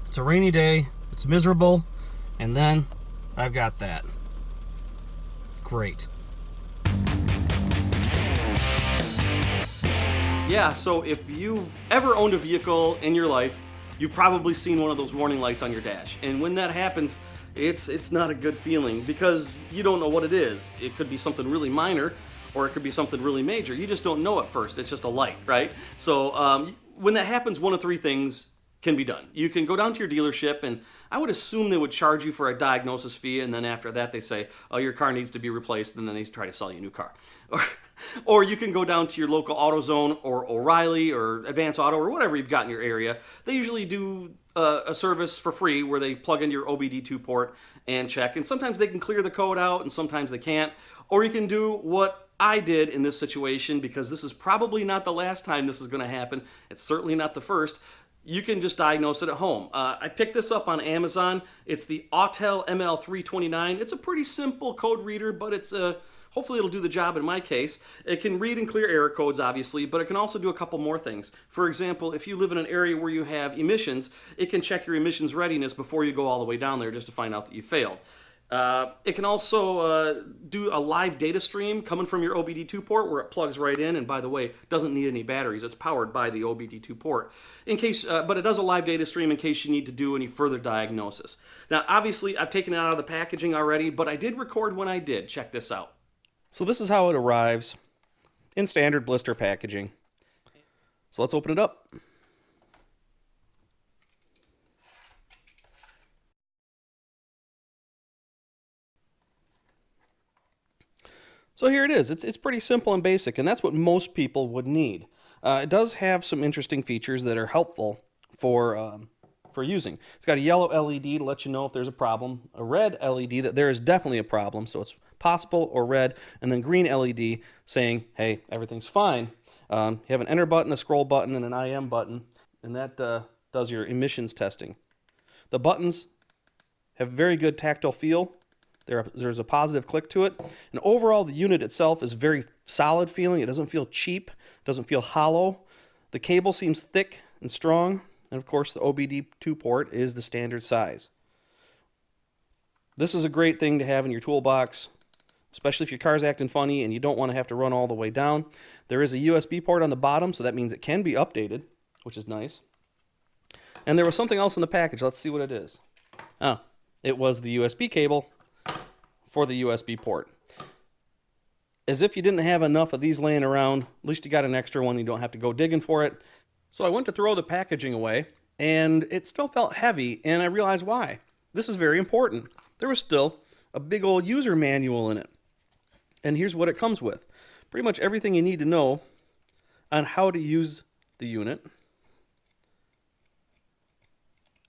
It's a rainy day, it's miserable, and then I've got that. Great. Yeah, so if you've ever owned a vehicle in your life, you've probably seen one of those warning lights on your dash. And when that happens, it's not a good feeling because you don't know what it is. It could be something really minor, or it could be something really major. You just don't know at first. It's just a light, right? So when that happens, one of three things can be done. You can go down to your dealership, and I would assume they would charge you for a diagnosis fee, and then after that they say, oh, your car needs to be replaced, and then they try to sell you a new car. Or you can go down to your local AutoZone or O'Reilly or Advance Auto or whatever you've got in your area. They usually do a service for free where they plug in your Obd2 port and check, and sometimes they can clear the code out and sometimes they can't. Or you can do what I did in this situation, because this is probably not the last time this is going to happen. It's certainly not the first. You can just diagnose it at home. I picked this up on Amazon. It's the Autel ML329. It's a pretty simple code reader, but it's hopefully it'll do the job in my case. It can read and clear error codes, obviously, but it can also do a couple more things. For example, if you live in an area where you have emissions, it can check your emissions readiness before you go all the way down there just to find out that you failed. It can also do a live data stream coming from your Obd2 port where it plugs right in, and by the way, doesn't need any batteries. It's powered by the Obd2 port. But it does a live data stream in case you need to do any further diagnosis. Now, obviously, I've taken it out of the packaging already, but I did record when I did. Check this out. So this is how it arrives in standard blister packaging. So let's open it up. So here it is. It's pretty simple and basic, and that's what most people would need. It does have some interesting features that are helpful for using. It's got a yellow LED to let you know if there's a problem, a red LED that there is definitely a problem, so it's possible or red, and then green LED saying, hey, everything's fine. You have an enter button, a scroll button, and an IM button, and that does your emissions testing. The buttons have very good tactile feel. There's a positive click to it. And overall, the unit itself is very solid feeling. It doesn't feel cheap. It doesn't feel hollow. The cable seems thick and strong. And of course, the Obd2 port is the standard size. This is a great thing to have in your toolbox, especially if your car's acting funny and you don't want to have to run all the way down. There is a USB port on the bottom, so that means it can be updated, which is nice. And there was something else in the package. Let's see what it is. Oh, it was the USB cable for the USB port. As if you didn't have enough of these laying around, at least you got an extra one. You don't have to go digging for it. So I went to throw the packaging away, and it still felt heavy, and I realized why. This is very important. There was still a big old user manual in it. And here's what it comes with. Pretty much everything you need to know on how to use the unit,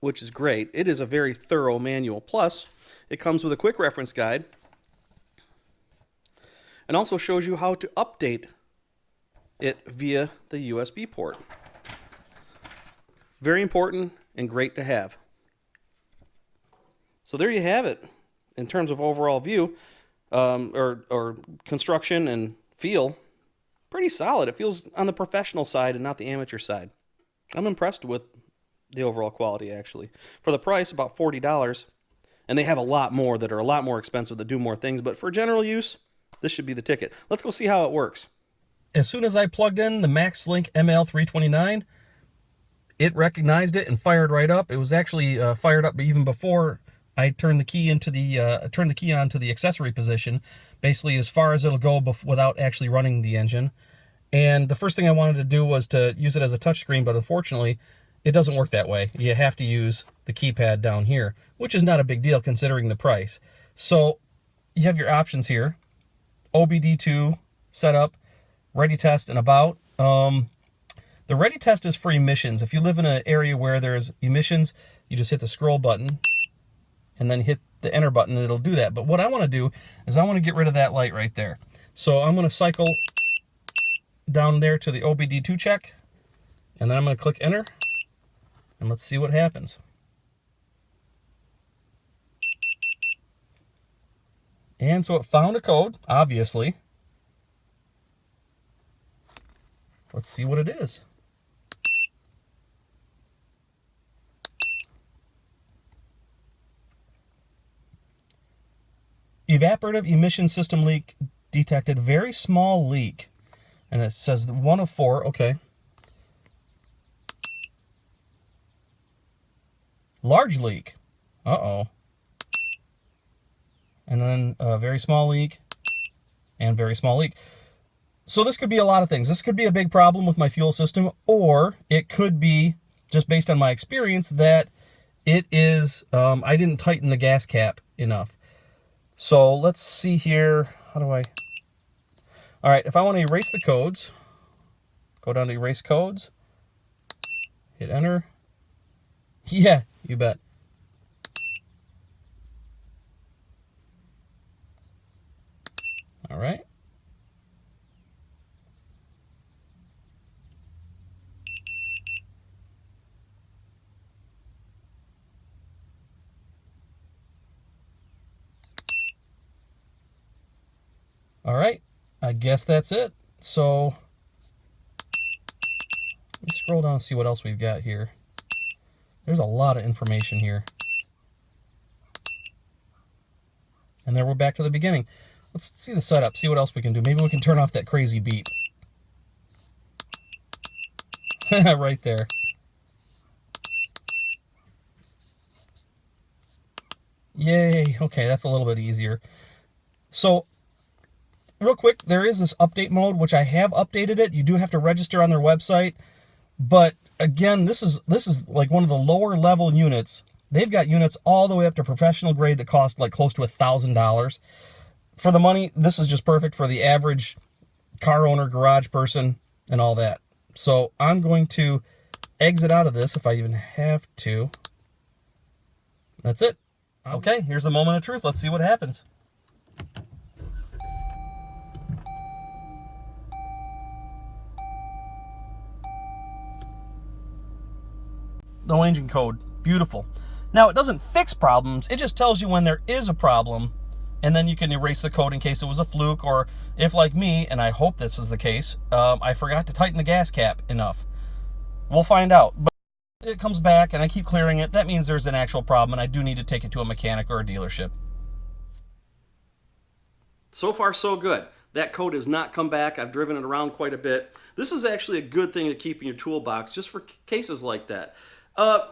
which is great. It is a very thorough manual. Plus, it comes with a quick reference guide and also shows you how to update it via the USB port. Very important and great to have. So there you have it in terms of overall view or construction and feel. Pretty solid. It feels on the professional side and not the amateur side. I'm impressed with the overall quality, actually. For the price, about $40. And they have a lot more that are a lot more expensive that do more things, but for general use, this should be the ticket. Let's go see how it works. As soon as I plugged in the MaxLink ML329, it recognized it and fired right up. It was actually fired up even before I turned the key onto the accessory position, basically as far as it'll go without actually running the engine. And the first thing I wanted to do was to use it as a touchscreen, but unfortunately, it doesn't work that way. You have to use the keypad down here, which is not a big deal considering the price. So you have your options here. Obd2, setup, ready test, and about. The ready test is for emissions. If you live in an area where there's emissions, you just hit the scroll button and then hit the enter button and it'll do that. But what I want to do is I want to get rid of that light right there. So I'm going to cycle down there to the Obd2 check, and then I'm going to click enter. And let's see what happens. And so it found a code, obviously. Let's see what it is. Evaporative emission system leak detected. Very small leak. And it says 1 of 4. Okay. Large leak. Uh-oh. And then a very small leak. And very small leak. So this could be a lot of things. This could be a big problem with my fuel system, or it could be, just based on my experience, that it is, I didn't tighten the gas cap enough. So let's see here. How do I... All right, if I want to erase the codes, go down to erase codes, hit enter. Yeah, you bet. All right. All right, I guess that's it. So let me scroll down and see what else we've got here. There's a lot of information here. And then we're back to the beginning. Let's see the setup, see what else we can do. Maybe we can turn off that crazy beep. Right there. Yay, okay, that's a little bit easier. So, real quick, there is this update mode, which I have updated it. You do have to register on their website. But again, this is like one of the lower level units. They've got units all the way up to professional grade that cost like close to $1,000. For the money, this is just perfect for the average car owner, garage person, and all that. So I'm going to exit out of this if I even have to. That's it. Okay, here's the moment of truth. Let's see what happens. No engine code. Beautiful. Now, it doesn't fix problems. It just tells you when there is a problem, and then you can erase the code in case it was a fluke, or if, like me, and I hope this is the case, I forgot to tighten the gas cap enough. We'll find out. But if it comes back, and I keep clearing it, that means there's an actual problem, and I do need to take it to a mechanic or a dealership. So far, so good. That code has not come back. I've driven it around quite a bit. This is actually a good thing to keep in your toolbox, just for cases like that.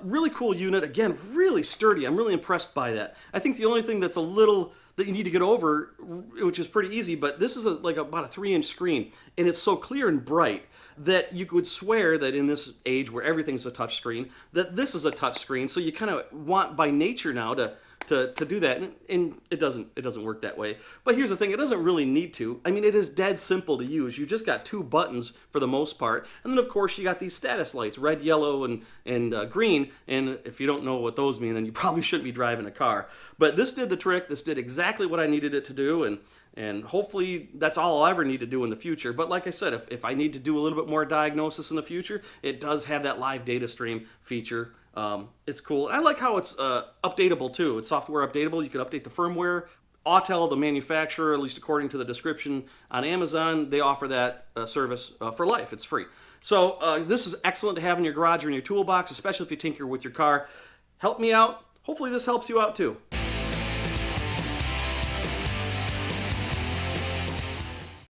Really cool unit. Again, really sturdy. I'm really impressed by that. I think the only thing that's a little that you need to get over, which is pretty easy, but this is like about a 3-inch screen, and it's so clear and bright that you would swear that in this age where everything's a touch screen, that this is a touch screen. So you kind of want by nature now to do that, and it doesn't work that way. But here's the thing, it doesn't really need to. I mean, it is dead simple to use. You just got 2 buttons for the most part, and then of course you got these status lights, red, yellow, and green, and if you don't know what those mean, then you probably shouldn't be driving a car. But this did the trick. This did exactly what I needed it to do, and hopefully that's all I'll ever need to do in the future. But like I said, if I need to do a little bit more diagnosis in the future, it does have that live data stream feature. It's cool. And I like how it's updatable too. It's software updatable. You can update the firmware. Autel, the manufacturer, at least according to the description on Amazon, they offer that service for life. It's free. So this is excellent to have in your garage or in your toolbox, especially if you tinker with your car. Help me out. Hopefully this helps you out too.